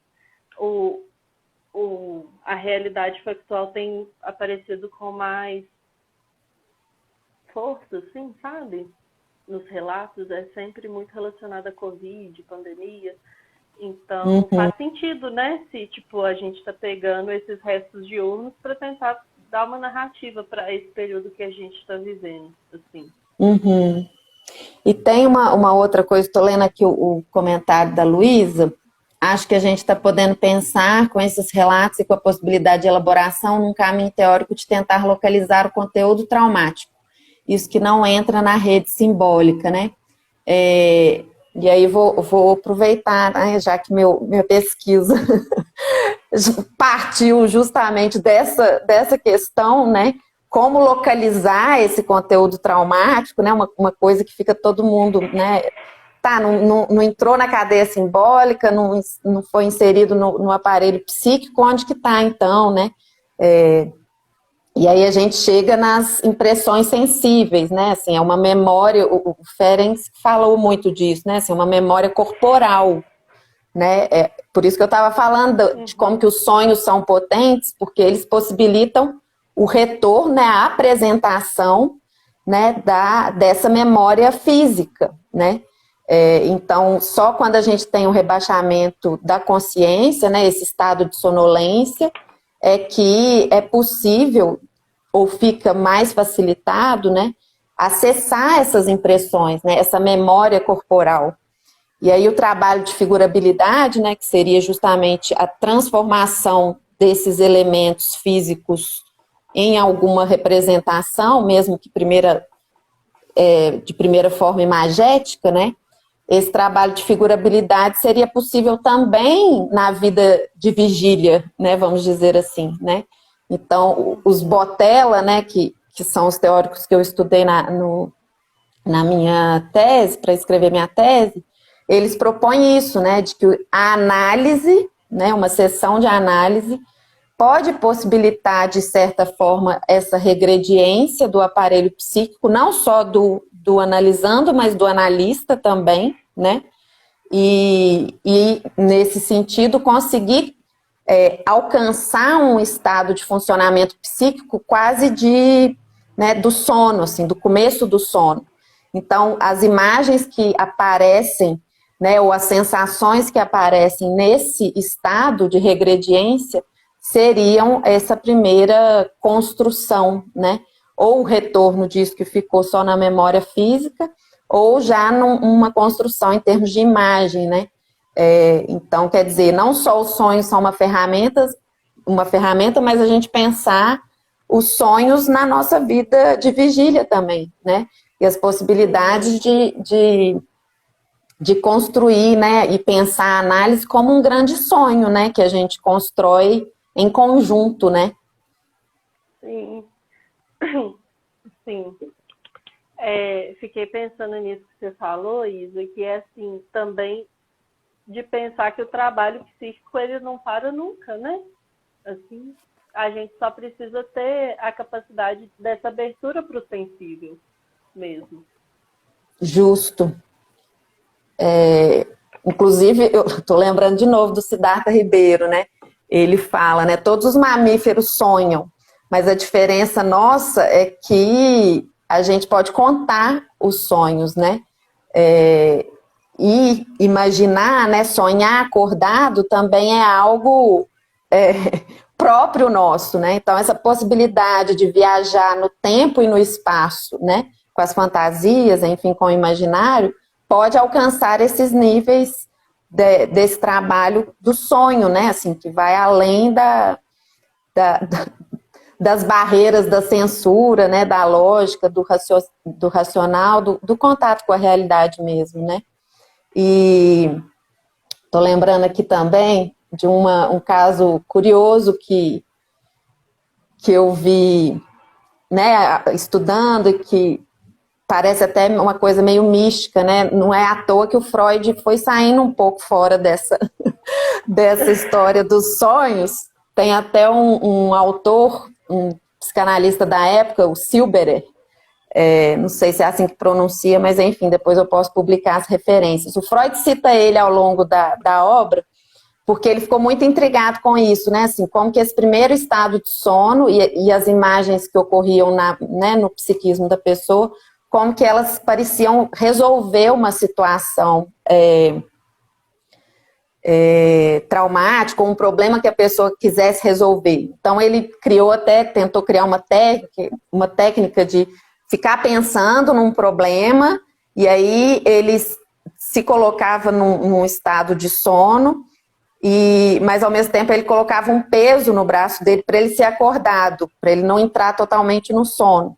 a realidade factual tem aparecido com mais força, assim, sabe? Nos relatos, é sempre muito relacionado à Covid, pandemia. Então, faz sentido, né? Se, tipo, a gente está pegando esses restos diurnos para tentar dar uma narrativa para esse período que a gente está vivendo, assim. E tem uma outra coisa, estou lendo aqui o comentário da Luísa, acho que a gente está podendo pensar com esses relatos e com a possibilidade de elaboração num caminho teórico de tentar localizar o conteúdo traumático, isso que não entra na rede simbólica, né? E aí vou aproveitar, né, já que minha pesquisa partiu justamente dessa questão, né? Como localizar esse conteúdo traumático, né? Uma coisa que fica todo mundo, né? Tá, não entrou na cadeia simbólica, não foi inserido no aparelho psíquico, onde que tá então, né? E aí a gente chega nas impressões sensíveis, né? Assim, é uma memória, o Ferenczi falou muito disso, né? Assim, uma memória corporal, né? Por isso que eu estava falando de como que os sonhos são potentes, porque eles possibilitam o retorno, né, a apresentação, né, dessa memória física, né? Então, só quando a gente tem o rebaixamento da consciência, né, esse estado de sonolência, é que é possível, ou fica mais facilitado, né, acessar essas impressões, né, essa memória corporal. E aí o trabalho de figurabilidade, né, que seria justamente a transformação desses elementos físicos em alguma representação, mesmo que de primeira forma imagética, né? Esse trabalho de figurabilidade seria possível também na vida de vigília, né, vamos dizer assim, né? Então, os Botella, né, que são os teóricos que eu estudei na minha tese, para escrever minha tese, eles propõem isso, né, de que a análise, né, uma sessão de análise, pode possibilitar, de certa forma, essa regrediência do aparelho psíquico, não só do analisando, mas do analista também, né? E nesse sentido, conseguir alcançar um estado de funcionamento psíquico quase né, do sono, assim, do começo do sono. Então, as imagens que aparecem, né, ou as sensações que aparecem nesse estado de regrediência seriam essa primeira construção, né? Ou o retorno disso que ficou só na memória física, ou já numa construção em termos de imagem, né? Então, quer dizer, não só os sonhos são uma ferramenta, mas a gente pensar os sonhos na nossa vida de vigília também, né? E as possibilidades de construir, né? E pensar a análise como um grande sonho, né? Que a gente constrói em conjunto, né? Sim. Sim. Fiquei pensando nisso que você falou, Isa, que é assim, também de pensar que o trabalho psíquico ele não para nunca, né? Assim, a gente só precisa ter a capacidade dessa abertura para o sensível mesmo. Justo. Inclusive, eu estou lembrando de novo do Siddhartha Ribeiro, né? Ele fala, né? Todos os mamíferos sonham, mas a diferença nossa é que a gente pode contar os sonhos, né? E imaginar, né? Sonhar acordado também é algo próprio nosso, né? Então, essa possibilidade de viajar no tempo e no espaço, né? Com as fantasias, enfim, com o imaginário, pode alcançar esses níveis desse trabalho do sonho, né? Assim, que vai além das barreiras da censura, né? Da lógica, do racional, do contato com a realidade mesmo, né? E tô lembrando aqui também de um caso curioso que eu vi, né? Estudando e que parece até uma coisa meio mística, né? Não é à toa que o Freud foi saindo um pouco fora dessa história dos sonhos. Tem até um autor, um psicanalista da época, o Silberer, não sei se é assim que pronuncia, mas enfim, depois eu posso publicar as referências. O Freud cita ele ao longo da obra, porque ele ficou muito intrigado com isso, né? Assim, como que esse primeiro estado de sono e as imagens que ocorriam né, no psiquismo da pessoa, como que elas pareciam resolver uma situação traumática, um problema que a pessoa quisesse resolver. Então ele tentou criar uma técnica de ficar pensando num problema, e aí ele se colocava num estado de sono, mas ao mesmo tempo ele colocava um peso no braço dele para ele ser acordado, para ele não entrar totalmente no sono.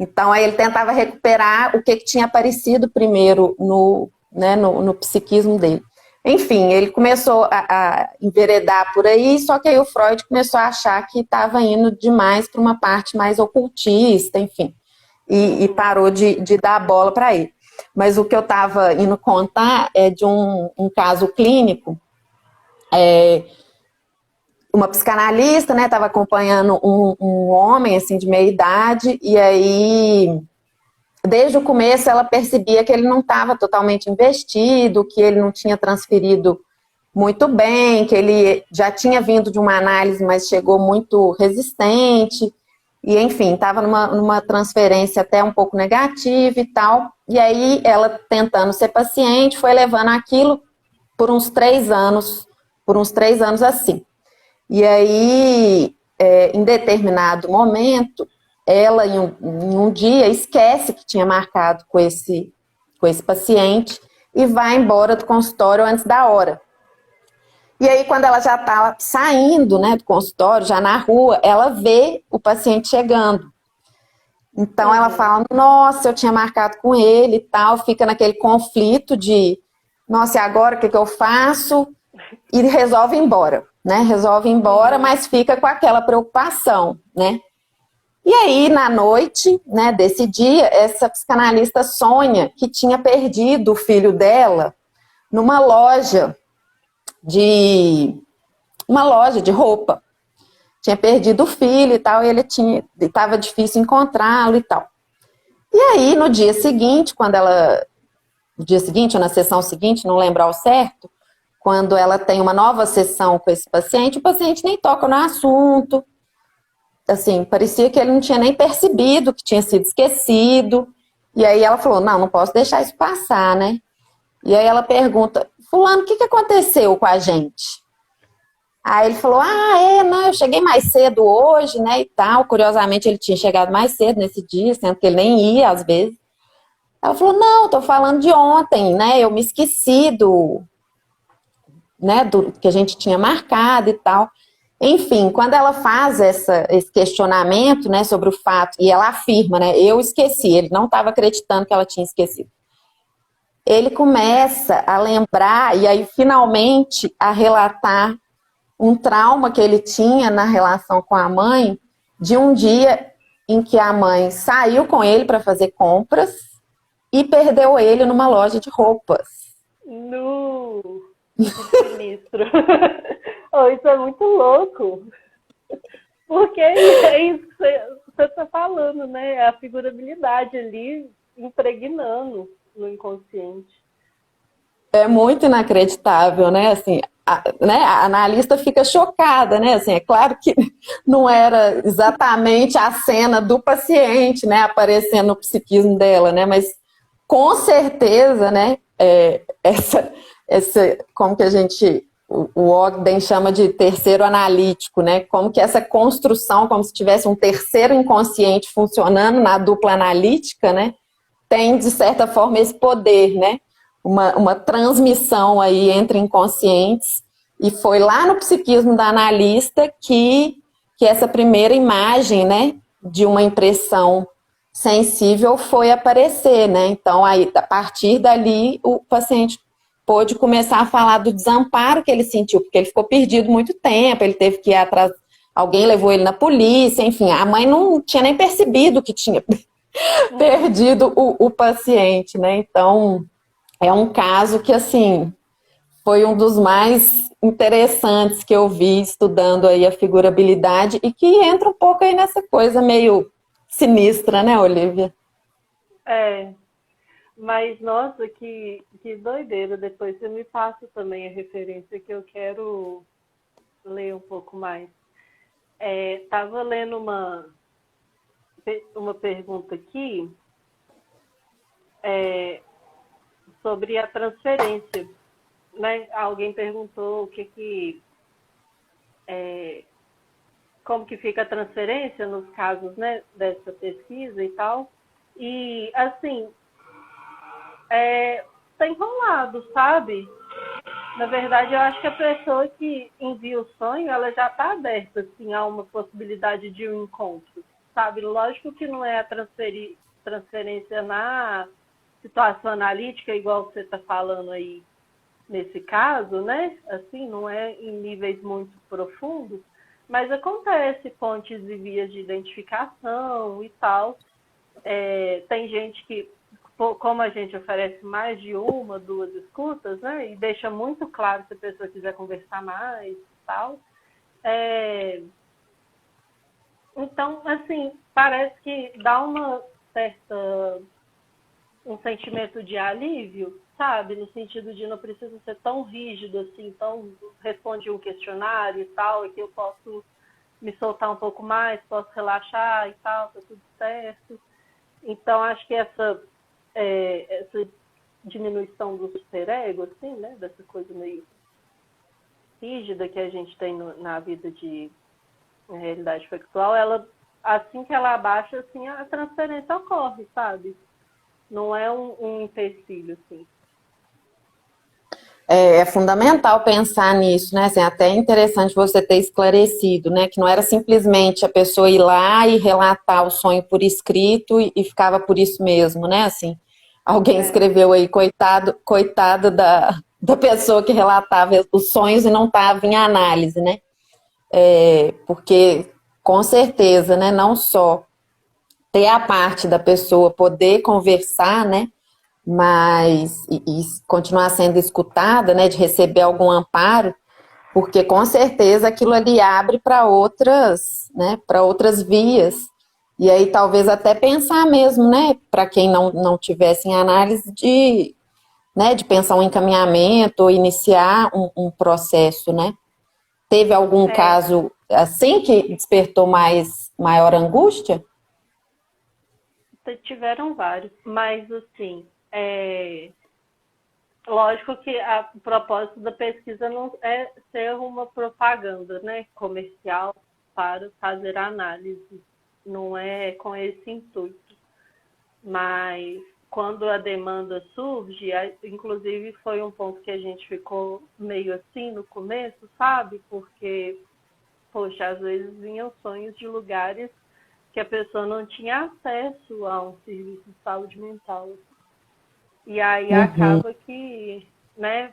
Então, aí ele tentava recuperar o que tinha aparecido primeiro no psiquismo dele. Enfim, ele começou a enveredar por aí, só que aí o Freud começou a achar que estava indo demais para uma parte mais ocultista, enfim, e parou de dar bola para ele. Mas o que eu estava indo contar é de um caso clínico. Uma psicanalista, né, estava acompanhando um homem, assim, de meia idade, e aí, desde o começo, ela percebia que ele não estava totalmente investido, que ele não tinha transferido muito bem, que ele já tinha vindo de uma análise, mas chegou muito resistente, e enfim, estava numa transferência até um pouco negativa e tal, e aí ela, tentando ser paciente, foi levando aquilo por uns 3 anos assim. E aí, em determinado momento, ela, em um dia, esquece que tinha marcado com esse paciente e vai embora do consultório antes da hora. E aí, quando ela já está saindo, né, do consultório, já na rua, ela vê o paciente chegando. Então, ela fala, nossa, eu tinha marcado com ele e tal, fica naquele conflito de, nossa, e agora o que eu faço? E resolve ir embora, né? Resolve ir embora, mas fica com aquela preocupação, né? E aí, na noite, né, desse dia, essa psicanalista sonha que tinha perdido o filho dela numa loja de roupa. Tinha perdido o filho e tal, e estava difícil encontrá-lo e tal. E aí, no dia seguinte, no dia seguinte ou na sessão seguinte, não lembro ao certo, quando ela tem uma nova sessão com esse paciente, o paciente nem toca no assunto. Assim, parecia que ele não tinha nem percebido que tinha sido esquecido. E aí ela falou, não posso deixar isso passar, né? E aí ela pergunta, fulano, o que aconteceu com a gente? Aí ele falou, não, eu cheguei mais cedo hoje, né, e tal. Curiosamente, ele tinha chegado mais cedo nesse dia, sendo que ele nem ia, às vezes. Ela falou, não, tô falando de ontem, né, eu me esqueci do que a gente tinha marcado e tal. Enfim, quando ela faz esse questionamento, né, sobre o fato, e ela afirma, né, eu esqueci, ele não estava acreditando que ela tinha esquecido. Ele começa a lembrar, e aí finalmente a relatar um trauma que ele tinha na relação com a mãe, de um dia em que a mãe saiu com ele para fazer compras e perdeu ele numa loja de roupas. Que sinistro. Oh, isso é muito louco. Porque é isso que você está falando, né? É a figurabilidade ali impregnando no inconsciente. É muito inacreditável, né? Assim, a analista fica chocada, né? Assim, é claro que não era exatamente a cena do paciente, né, aparecendo no psiquismo dela, né? Mas com certeza, né? Como que o Ogden chama de terceiro analítico, né? Como que essa construção, como se tivesse um terceiro inconsciente funcionando na dupla analítica, né? Tem, de certa forma, esse poder, né? Uma transmissão aí entre inconscientes, e foi lá no psiquismo da analista que essa primeira imagem, né, de uma impressão sensível foi aparecer, né? Então, aí, a partir dali, o paciente pôde começar a falar do desamparo que ele sentiu, porque ele ficou perdido muito tempo, ele teve que ir atrás, alguém levou ele na polícia, enfim, a mãe não tinha nem percebido que tinha perdido o paciente, né? Então, é um caso que, assim, foi um dos mais interessantes que eu vi estudando aí a figurabilidade e que entra um pouco aí nessa coisa meio sinistra, né, Olivia? Mas, nossa, que doideira. Depois você me passa também a referência que eu quero ler um pouco mais. Tava lendo uma pergunta aqui sobre a transferência, né? Alguém perguntou como que fica a transferência nos casos, né, dessa pesquisa e tal. E, assim, tem rolado, sabe? Na verdade, eu acho que a pessoa que envia o sonho, ela já está aberta, assim, a uma possibilidade de um encontro, sabe? Lógico que não é a transferência na situação analítica, igual você está falando aí nesse caso, né? Assim, não é em níveis muito profundos, mas acontece pontes e vias de identificação e tal. Tem gente que, como a gente oferece mais de uma, duas escutas, né? E deixa muito claro se a pessoa quiser conversar mais e tal. Então, assim, parece que dá um sentimento de alívio, sabe? No sentido de não precisa ser tão rígido assim, então responde um questionário e tal, e que eu posso me soltar um pouco mais, posso relaxar e tal, tá tudo certo. Então, acho que essa diminuição do superego, assim, né? Dessa coisa meio rígida que a gente tem na vida de realidade factual, assim que ela abaixa, assim, a transferência ocorre, sabe? Não é um empecilho, assim. É fundamental pensar nisso, né? Assim, até é interessante você ter esclarecido, né? Que não era simplesmente a pessoa ir lá e relatar o sonho por escrito e ficava por isso mesmo, né? Assim, alguém escreveu aí, coitada da pessoa que relatava os sonhos e não estava em análise, né? Porque, com certeza, né? Não só ter a parte da pessoa poder conversar, né? Mas e continuar sendo escutada, né? De receber algum amparo, porque com certeza aquilo ali abre para outras, né? Para outras vias. E aí talvez até pensar mesmo, né? Para quem não tivesse em análise de, né? De pensar um encaminhamento ou iniciar um processo, né? Teve algum caso assim que despertou maior angústia? Tiveram vários, mas assim, lógico que o propósito da pesquisa não é ser uma propaganda, né, comercial para fazer análise, não é com esse intuito. Mas quando a demanda surge, inclusive foi um ponto que a gente ficou meio assim no começo, sabe? Porque, poxa, às vezes vinham sonhos de lugares que a pessoa não tinha acesso a um serviço de saúde mental. E aí acaba que, né,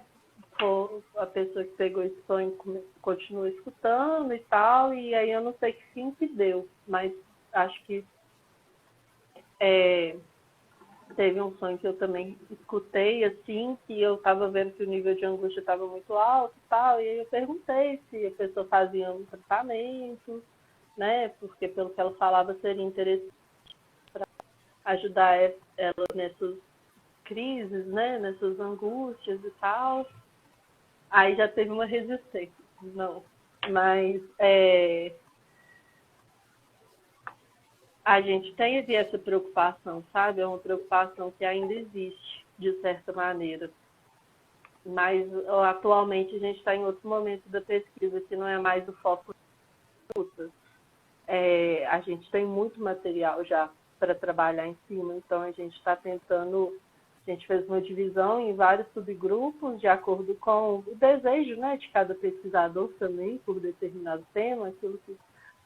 a pessoa que pegou esse sonho continua escutando e tal, e aí eu não sei que fim que deu, mas acho que teve um sonho que eu também escutei, assim, que eu estava vendo que o nível de angústia estava muito alto e tal, e aí eu perguntei se a pessoa fazia um tratamento, né, porque pelo que ela falava seria interessante para ajudar ela nessas crises, né, nessas angústias e tal. Aí já teve uma resistência, não. Mas a gente tem essa preocupação, sabe? É uma preocupação que ainda existe, de certa maneira. Mas atualmente a gente está em outro momento da pesquisa, que não é mais o foco das lutas. A gente tem muito material já para trabalhar em cima, então a gente está tentando, a gente fez uma divisão em vários subgrupos, de acordo com o desejo, né, de cada pesquisador também, por determinado tema,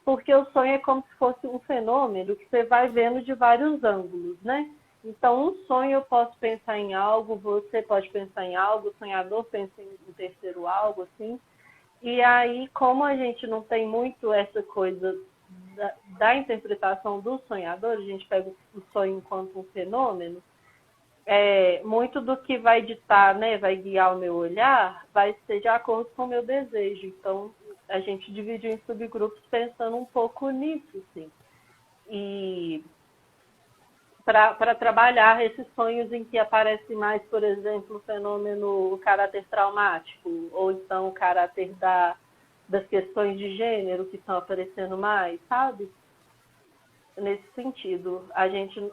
porque o sonho é como se fosse um fenômeno que você vai vendo de vários ângulos, né? Então, um sonho eu posso pensar em algo, você pode pensar em algo, o sonhador pensa em um terceiro algo, assim. E aí, como a gente não tem muito essa coisa da interpretação do sonhador, a gente pega o sonho enquanto um fenômeno, muito do que vai ditar, né, vai guiar o meu olhar, vai ser de acordo com o meu desejo. Então, a gente dividiu em subgrupos pensando um pouco nisso, assim. E para trabalhar esses sonhos em que aparece mais, por exemplo, o fenômeno, o caráter traumático, ou então o caráter das questões de gênero que estão aparecendo mais, sabe? Nesse sentido,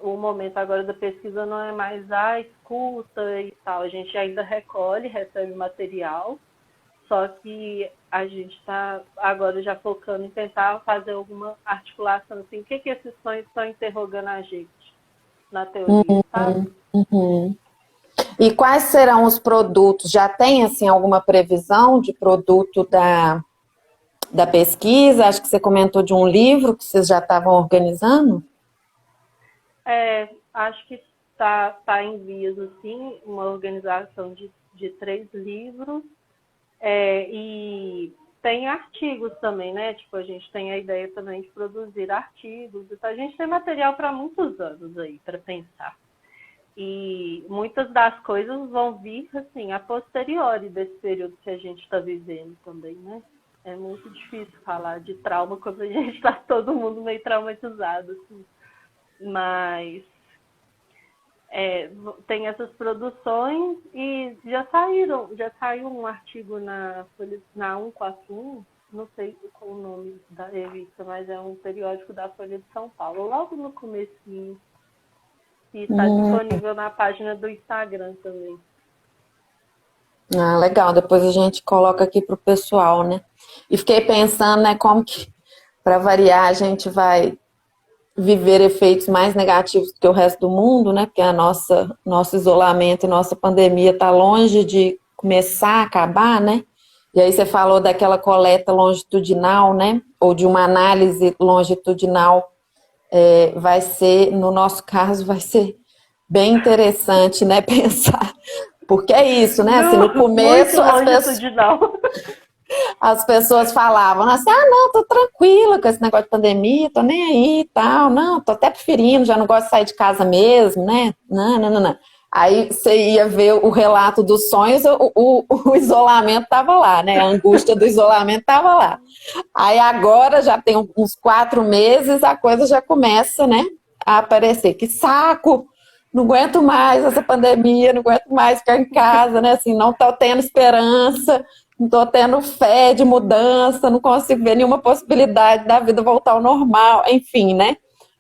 o momento agora da pesquisa não é mais a escuta e tal, a gente ainda recebe material, só que a gente está agora já focando em tentar fazer alguma articulação, assim, o que esses sonhos estão interrogando a gente na teoria, sabe? E quais serão os produtos? Já tem, assim, alguma previsão de produto da pesquisa? Acho que você comentou de um livro que vocês já estavam organizando? Acho que tá em vias, assim, uma organização de 3 livros, e tem artigos também, né? Tipo, a gente tem a ideia também de produzir artigos, então a gente tem material para muitos anos aí, para pensar. E muitas das coisas vão vir, assim, a posteriori desse período que a gente está vivendo também, né? É muito difícil falar de trauma quando a gente está todo mundo meio traumatizado, assim. Mas tem essas produções e já saiu um artigo na 141, não sei qual o nome da revista, mas é um periódico da Folha de São Paulo, logo no comecinho. E está disponível na página do Instagram também. Ah, legal. Depois a gente coloca aqui para o pessoal, né? E fiquei pensando, né, como que, para variar, a gente vai viver efeitos mais negativos do que o resto do mundo, né? Porque nosso isolamento e nossa pandemia está longe de começar a acabar, né? E aí você falou daquela coleta longitudinal, né? Ou de uma análise longitudinal. Vai ser, no nosso caso, vai ser bem interessante, né? Pensar. Porque é isso, né? Assim, no começo muito longitudinal. As pessoas falavam assim, ah, não, tô tranquila com esse negócio de pandemia, tô nem aí e tal, não, tô até preferindo, já não gosto de sair de casa mesmo, né? Não, não, não, não. Aí você ia ver o relato dos sonhos, o isolamento estava lá, né? A angústia do isolamento estava lá. Aí agora, já tem uns 4 meses, a coisa já começa, né, a aparecer. Que saco! Não aguento mais essa pandemia, não aguento mais ficar em casa, né? Assim, não estou tendo esperança, não estou tendo fé de mudança, não consigo ver nenhuma possibilidade da vida voltar ao normal, enfim, né?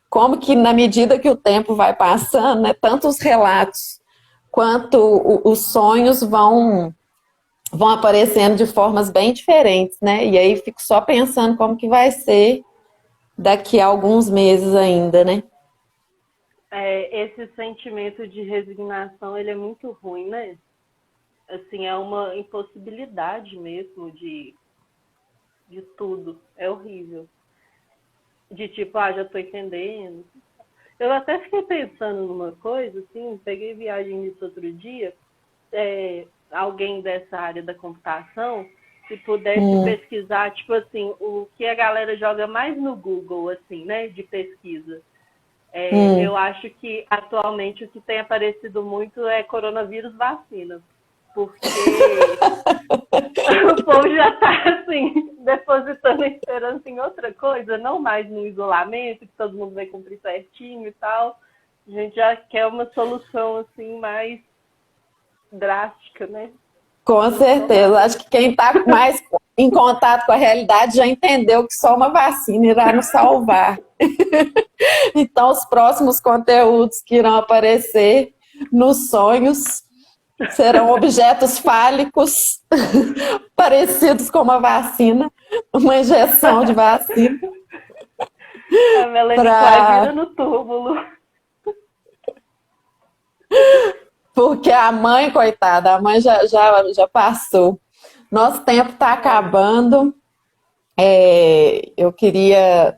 Como que, na medida que o tempo vai passando, né, tanto os relatos quanto os sonhos vão aparecendo de formas bem diferentes, né? E aí fico só pensando como que vai ser daqui a alguns meses ainda, né? Esse sentimento de resignação, ele é muito ruim, né? Assim, é uma impossibilidade mesmo de tudo. É horrível. De tipo, já tô entendendo. Eu até fiquei pensando numa coisa, assim, peguei viagem nisso outro dia, alguém dessa área da computação, se pudesse pesquisar, tipo assim, o que a galera joga mais no Google, assim, né, de pesquisa. Eu acho que atualmente o que tem aparecido muito é coronavírus vacina. Porque o povo já está assim, depositando esperança em outra coisa, não mais no isolamento, que todo mundo vai cumprir certinho e tal. A gente já quer uma solução assim mais drástica, né? Com certeza. Acho que quem está mais em contato com a realidade já entendeu que só uma vacina irá nos salvar. Então, os próximos conteúdos que irão aparecer nos sonhos serão objetos fálicos parecidos com uma vacina, uma injeção de vacina. A Melanie Klein vira no túmulo. Porque a mãe, coitada, a mãe já passou. Nosso tempo está acabando. Eu queria,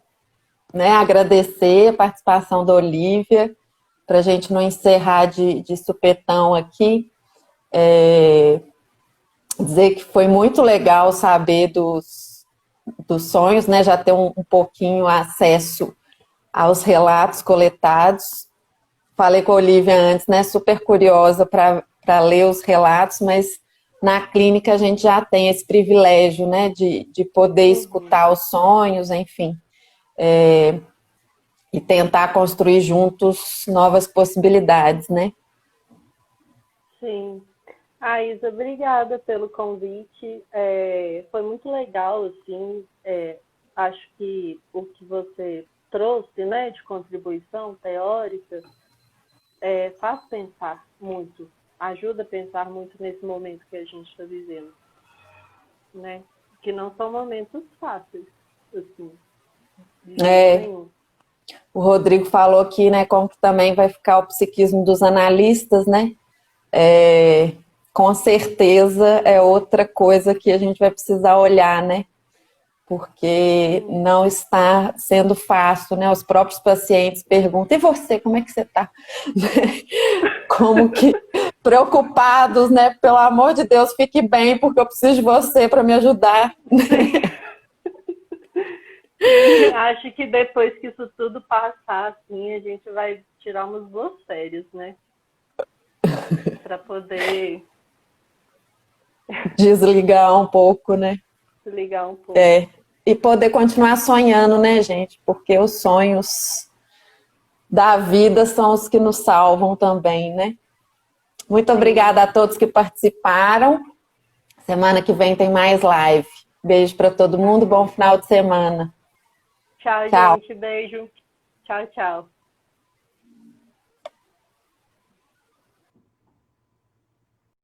né, agradecer a participação da Olívia, para a gente não encerrar de supetão aqui. Dizer que foi muito legal saber dos sonhos, né? Já ter um pouquinho acesso aos relatos coletados. Falei com a Olívia antes, né? Super curiosa para ler os relatos, mas na clínica a gente já tem esse privilégio, né? De poder escutar os sonhos, enfim. E tentar construir juntos novas possibilidades, né? Sim. Isa, obrigada pelo convite. Foi muito legal, assim. Acho que o que você trouxe, né, de contribuição teórica, faz pensar muito, ajuda a pensar muito nesse momento que a gente está vivendo, né? Que não são momentos fáceis, assim, de jeito nenhum. O Rodrigo falou aqui, né, como que também vai ficar o psiquismo dos analistas, né? Com certeza é outra coisa que a gente vai precisar olhar, né? Porque não está sendo fácil, né? Os próprios pacientes perguntam, e você, como é que você está? Como que preocupados, né? Pelo amor de Deus, fique bem, porque eu preciso de você para me ajudar. Acho que depois que isso tudo passar, assim, a gente vai tirar umas boas férias, né? Para poder desligar um pouco, né? Desligar um pouco. E poder continuar sonhando, né, gente? Porque os sonhos da vida são os que nos salvam também, né? Muito obrigada a todos que participaram. Semana que vem tem mais live. Beijo para todo mundo, bom final de semana. Tchau, gente. Beijo. Tchau, tchau.